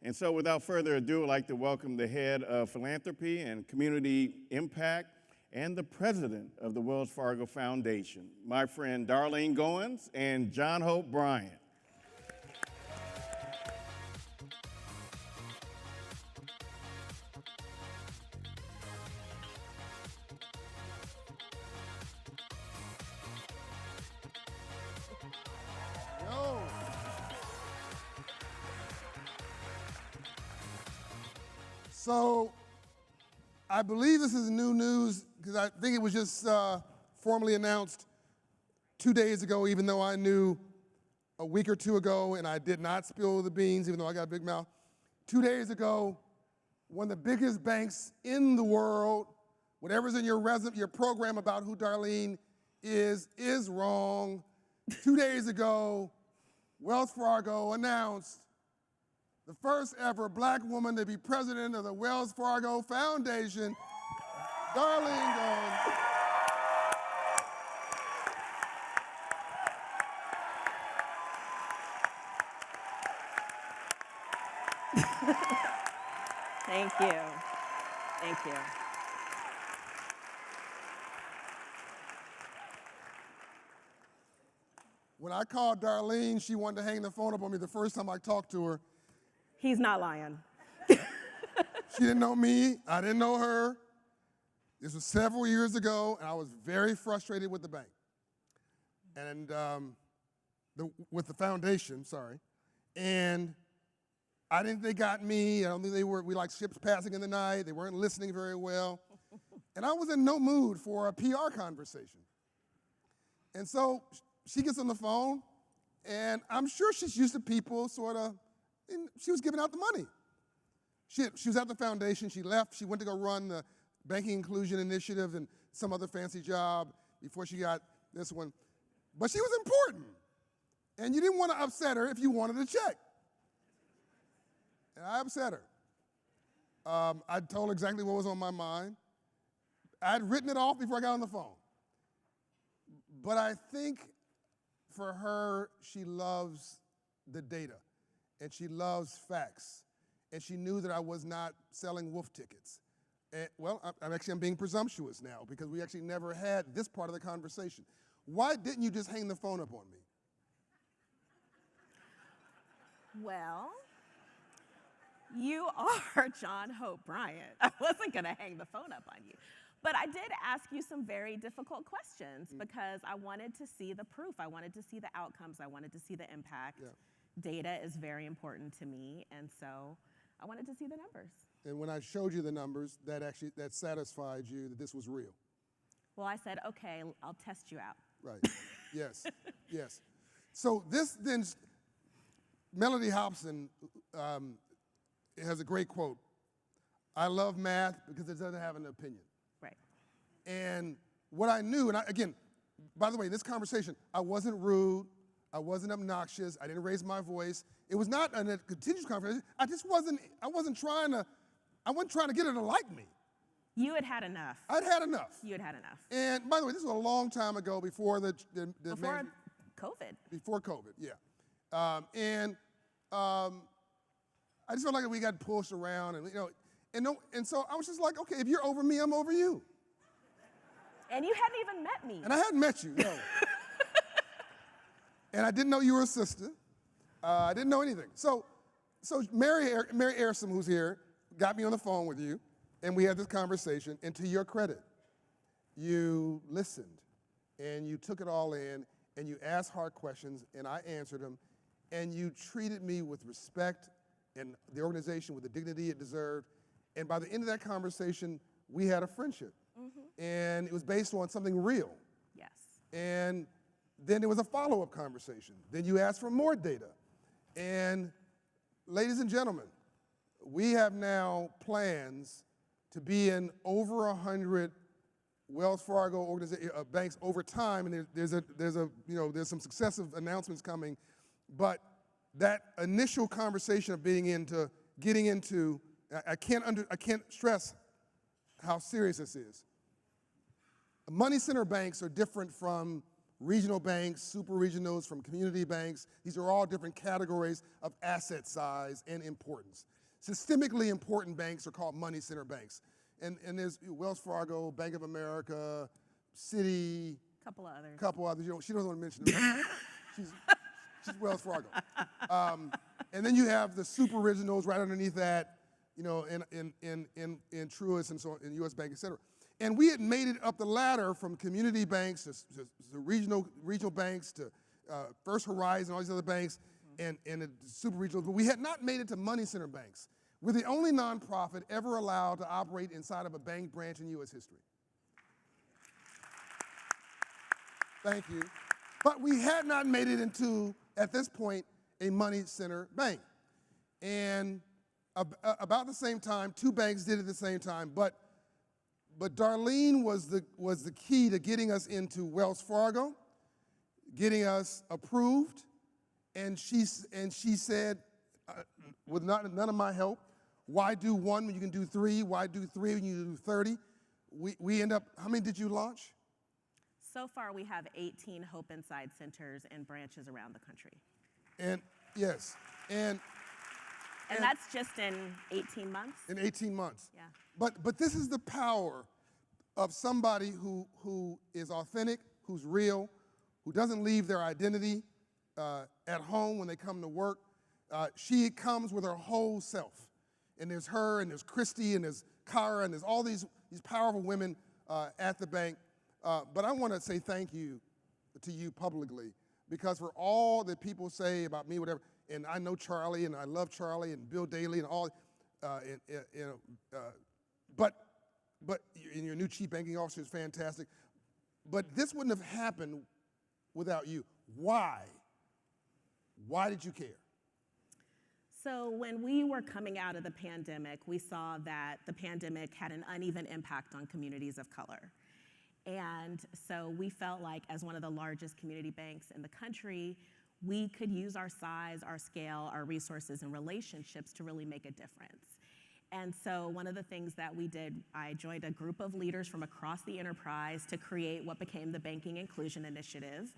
And so without further ado, I'd like to welcome the head of Philanthropy and Community Impact and the president of the Wells Fargo Foundation, my friend Darlene Goins and John Hope Bryant. So I believe this is new news because I think it was just formally announced 2 days ago, even though I knew a week or two ago and I did not spill the beans, even though I got a big mouth. 2 days ago, one of the biggest banks in the world, whatever's in your program about who Darlene is wrong. 2 days ago, Wells Fargo announced the first ever black woman to be president of the Wells Fargo Foundation, Darlene Goins. Thank you. Thank you. When I called Darlene, she wanted to hang the phone up on me the first time I talked to her. He's not lying. She didn't know me, I didn't know her. This was several years ago, and I was very frustrated with the bank. And with the foundation, sorry. And I didn't think they got me. I don't think we like ships passing in the night. They weren't listening very well. And I was in no mood for a PR conversation. And so she gets on the phone, and I'm sure she's used to people sort of, and she was giving out the money. She was at the foundation, she left, she went to go run the Banking Inclusion Initiative and some other fancy job before she got this one. But she was important. And you didn't want to upset her if you wanted a check. And I upset her. I told her exactly what was on my mind. I'd written it off before I got on the phone. But I think for her, she loves the data. And she loves facts. And she knew that I was not selling wolf tickets. And, well, I'm being presumptuous now because we actually never had this part of the conversation. Why didn't you just hang the phone up on me? Well, you are John Hope Bryant. I wasn't going to hang the phone up on you. But I did ask you some very difficult questions because I wanted to see the proof. I wanted to see the outcomes. I wanted to see the impact. Yeah. Data is very important to me, and so I wanted to see the numbers. And when I showed you the numbers, that satisfied you that this was real? Well, I said, okay, I'll test you out. Right, yes, yes. So this then, Melody Hobson has a great quote. I love math because it doesn't have an opinion. Right. And what I knew, and again, by the way, in this conversation, I wasn't rude, I wasn't obnoxious, I didn't raise my voice. It was not a continuous conversation. I wasn't trying to get her to like me. You had had enough. I'd had enough. You had had enough. And by the way, this was a long time ago before before COVID. Before COVID, yeah. I just felt like we got pushed around, and so I was just like, okay, if you're over me, I'm over you. And you hadn't even met me. And I hadn't met you, no. And I didn't know you were a sister. I didn't know anything. So Mary Airsom, who's here, got me on the phone with you, and we had this conversation. And to your credit, you listened, and you took it all in, and you asked hard questions, and I answered them, and you treated me with respect and the organization with the dignity it deserved. And by the end of that conversation, we had a friendship. Mm-hmm. And it was based on something real. Yes. And then there was a follow-up conversation. Then you asked for more data. And ladies and gentlemen, we have now plans to be in over 100 Wells Fargo banks over time, and there's some successive announcements coming, but that initial conversation of getting into, I can't stress how serious this is. Money center banks are different from regional banks, super regionals, from community banks. These are all different categories of asset size and importance. Systemically important banks are called money center banks. And there's Wells Fargo, Bank of America, Citi. Couple of others. Couple others. She doesn't want to mention them. she's Wells Fargo. And then you have the super originals right underneath that, in Truist and so on, in U.S. Bank, et cetera. And we had made it up the ladder from community banks to regional banks to First Horizon, all these other banks, and the super regionals. But we had not made it to money center banks. We're the only nonprofit ever allowed to operate inside of a bank branch in U.S. history. Thank you. But we had not made it into, at this point, a money center bank. And about the same time, two banks did it at the same time, but Darlene was the key to getting us into Wells Fargo, getting us approved, and she said, with none of my help, why do one when you can do three? Why do three when you do 30? We end up, how many did you launch? So far, we have 18 Hope Inside centers and branches around the country. And yes, and that's just in 18 months? In 18 months. Yeah. But this is the power of somebody who is authentic, who's real, who doesn't leave their identity at home when they come to work. She comes with her whole self. And there's her, and there's Christy, and there's Kara, and there's all these powerful women at the bank. But I want to say thank you to you publicly, because for all that people say about me, whatever, and I know Charlie, and I love Charlie, and Bill Daly, and all, but and your new chief banking officer is fantastic. But this wouldn't have happened without you. Why? Why did you care? So when we were coming out of the pandemic, we saw that the pandemic had an uneven impact on communities of color. And so we felt like, as one of the largest community banks in the country, we could use our size, our scale, our resources, and relationships to really make a difference. And so one of the things that we did, I joined a group of leaders from across the enterprise to create what became the Banking Inclusion Initiative,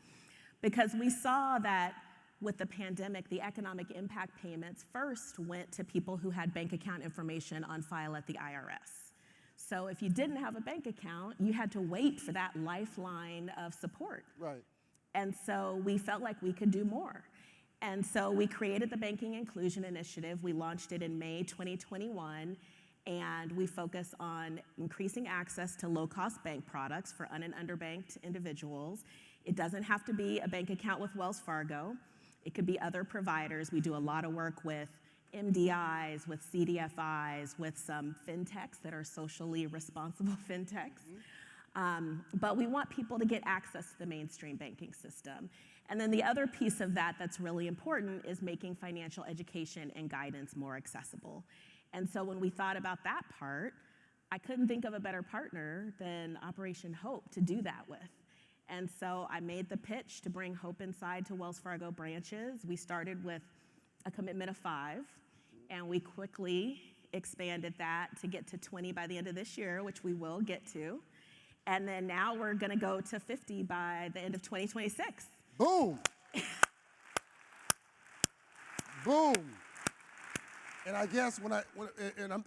because we saw that with the pandemic, the economic impact payments first went to people who had bank account information on file at the IRS. So if you didn't have a bank account, you had to wait for that lifeline of support. Right. And so we felt like we could do more. And so we created the Banking Inclusion Initiative. We launched it in May 2021, and we focus on increasing access to low-cost bank products for un- and underbanked individuals. It doesn't have to be a bank account with Wells Fargo. It could be other providers. We do a lot of work with MDIs, with CDFIs, with some fintechs that are socially responsible fintechs. But we want people to get access to the mainstream banking system. And then the other piece of that that's really important is making financial education and guidance more accessible. And so when we thought about that part, I couldn't think of a better partner than Operation Hope to do that with. And so I made the pitch to bring Hope Inside to Wells Fargo branches. We started with a commitment of 5, and we quickly expanded that to get to 20 by the end of this year, which we will get to. And then now we're going to go to 50 by the end of 2026. Boom. Boom. And I guess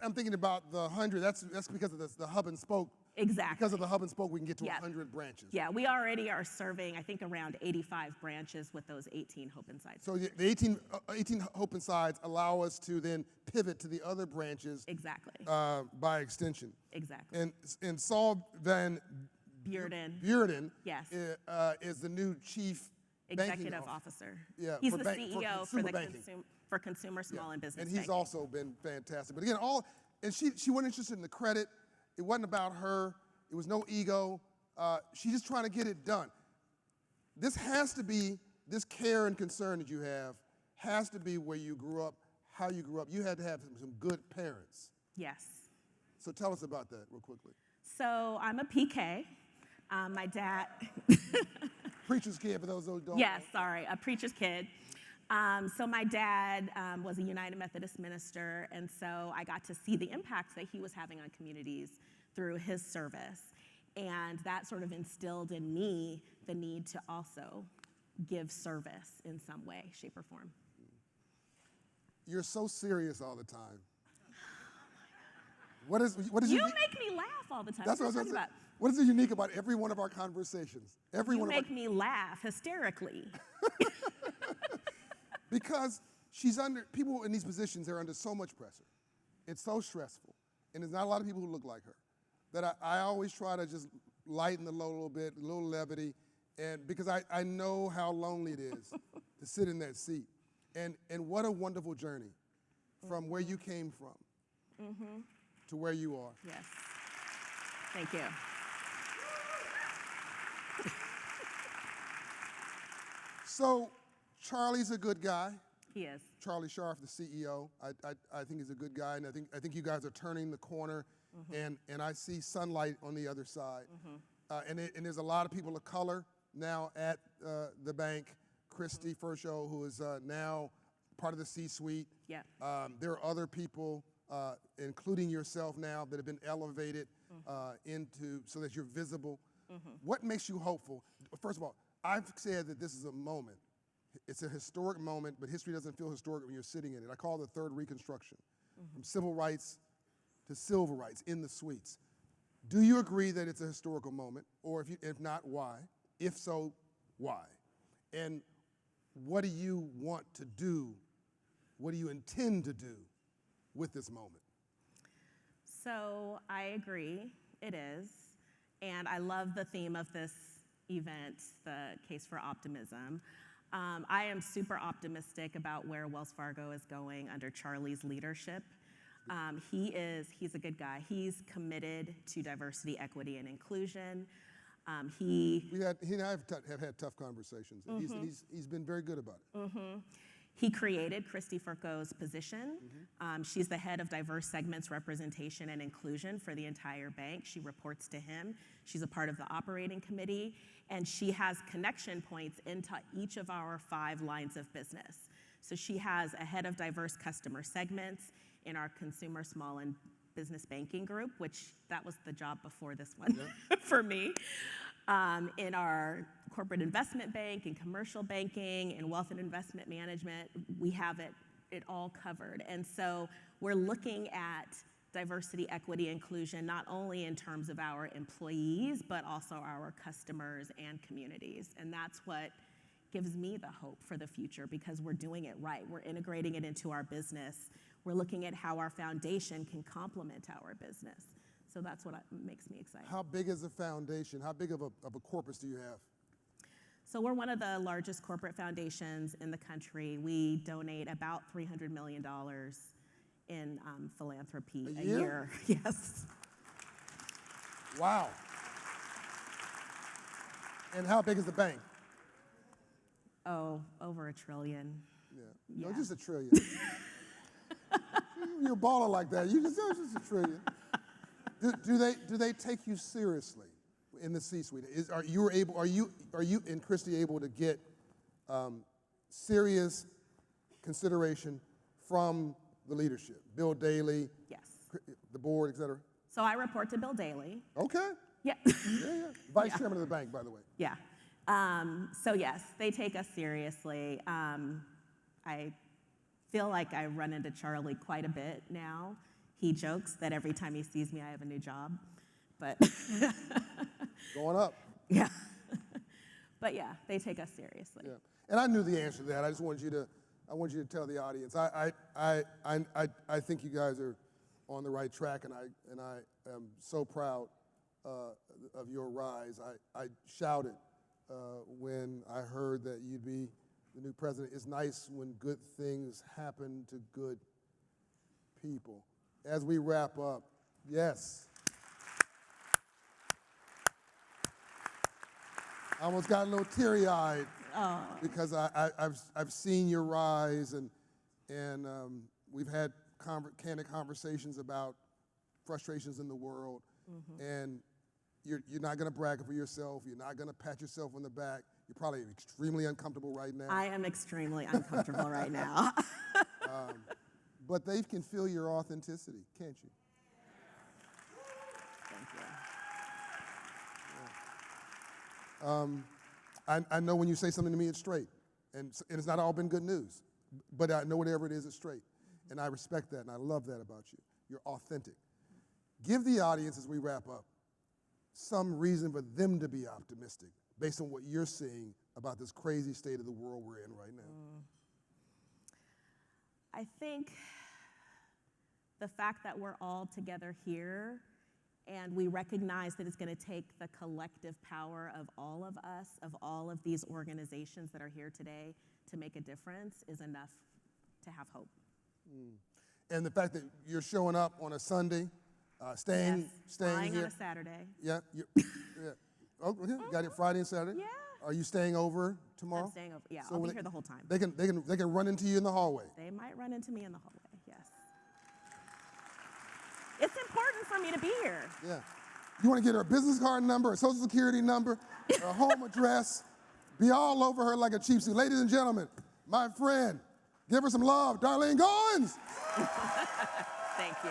I'm thinking about the 100, that's because of the hub and spoke. Exactly. Because of the hub and spoke, we can get to 100 branches. Yeah, we already are serving, I think, around 85 branches with those 18 Hope Insides. So the 18 Hope Insides allow us to then pivot to the other branches. Exactly. By extension. Exactly. And Saul Van Beurden yes. Is the new chief executive officer. Yeah, he's the CEO for consumer small and business and he's banking. also been fantastic. But again, she wasn't interested in the credit. It wasn't about her. It was no ego. She's just trying to get it done. This care and concern that you have has to be where you grew up, how you grew up. You had to have some good parents. Yes. So tell us about that real quickly. So I'm a PK. My dad. Preacher's kid, for those who don't. Yes, sorry, a preacher's kid. So my dad was a United Methodist minister, and so I got to see the impacts that he was having on communities through his service. And that sort of instilled in me the need to also give service in some way, shape, or form. You're so serious all the time. What is You make me laugh all the time. That's what I was talking saying. about. What is unique about every one of our conversations? You make me laugh hysterically. Because people in these positions, they're under so much pressure. It's so stressful. And there's not a lot of people who look like her. That I always try to just lighten the load a little bit, a little levity, and because I know how lonely it is to sit in that seat. And what a wonderful journey from where you came from to where you are. Yes. Thank you. So Charlie's a good guy. He is. Charlie Scharf, the CEO. I think he's a good guy, and I think you guys are turning the corner, and I see sunlight on the other side. And there's a lot of people of color now at the bank. Christy Furshow, who is now part of the C-suite. Yeah. There are other people, including yourself now, that have been elevated into so that you're visible. What makes you hopeful? First of all, I've said that this is a moment. It's a historic moment, but history doesn't feel historic when you're sitting in it. I call it the third Reconstruction, from civil rights to civil rights in the suites. Do you agree that it's a historical moment? Or if not, why? If so, why? And what do you want to do? What do you intend to do with this moment? So I agree, it is. And I love the theme of this event, the case for optimism. I am super optimistic about where Wells Fargo is going under Charlie's leadership. He's a good guy. He's committed to diversity, equity, and inclusion. He and I have had tough conversations, and he's been very good about it. He created Christy Furco's position. She's the head of diverse segments representation and inclusion for the entire bank. She reports to him. She's a part of the operating committee, and she has connection points into each of our 5 lines of business. So she has a head of diverse customer segments in our consumer small and business banking group, which that was the job before this one for me. In our corporate investment bank, in commercial banking, in wealth and investment management, we have it all covered. And so we're looking at diversity, equity, inclusion, not only in terms of our employees, but also our customers and communities. And that's what gives me the hope for the future, because we're doing it right. We're integrating it into our business. We're looking at how our foundation can complement our business. So that's what makes me excited. How big is the foundation? How big of a corpus do you have? So we're one of the largest corporate foundations in the country. We donate about $300 million in philanthropy a year. Yes. Wow. And how big is the bank? Oh, over $1 trillion. No, just $1 trillion. You're a baller like that. Just $1 trillion. Do they take you seriously in the C-suite? Are you and Christy able to get serious consideration from the leadership? Bill Daley, Yes. the board, et cetera? So I report to Bill Daley. Okay. Yeah. Vice chairman of the bank, by the way. Yeah. So yes, they take us seriously. I feel like I run into Charlie quite a bit now. He jokes that every time he sees me, I have a new job, but Going up. yeah. But yeah, they take us seriously. Yeah. And I knew the answer to that. I just wanted you to tell the audience. I think you guys are on the right track, and I am so proud of your rise. I shouted when I heard that you'd be the new president. It's nice when good things happen to good people. As we wrap up, yes. I almost got a little teary-eyed because I've seen your rise, and we've had candid conversations about frustrations in the world, and you're not going to brag for yourself. You're not going to pat yourself on the back. You're probably extremely uncomfortable right now. I am extremely uncomfortable right now. But they can feel your authenticity, can't you? Thank you. I know when you say something to me, it's straight. And it's not all been good news. But I know whatever it is, it's straight. And I respect that, and I love that about you. You're authentic. Give the audience, as we wrap up, some reason for them to be optimistic based on what you're seeing about this crazy state of the world we're in right now. I think the fact that we're all together here and we recognize that it's going to take the collective power of all of us, of all of these organizations that are here today to make a difference is enough to have hope. And the fact that you're showing up on a Sunday, staying flying here. on a Saturday. Yeah, yeah. Oh, yeah. Got it Friday and Saturday? Yeah. Are you staying over tomorrow? I'm staying over. Yeah, So I'll be when here the whole time. They can run into you in the hallway. They might run into me in the hallway, yes. It's important for me to be here. Yeah. You want to get her business card number, her social security number, her home address, be all over her like a cheap suit. Ladies and gentlemen, my friend, give her some love, Darlene Goins. Thank you.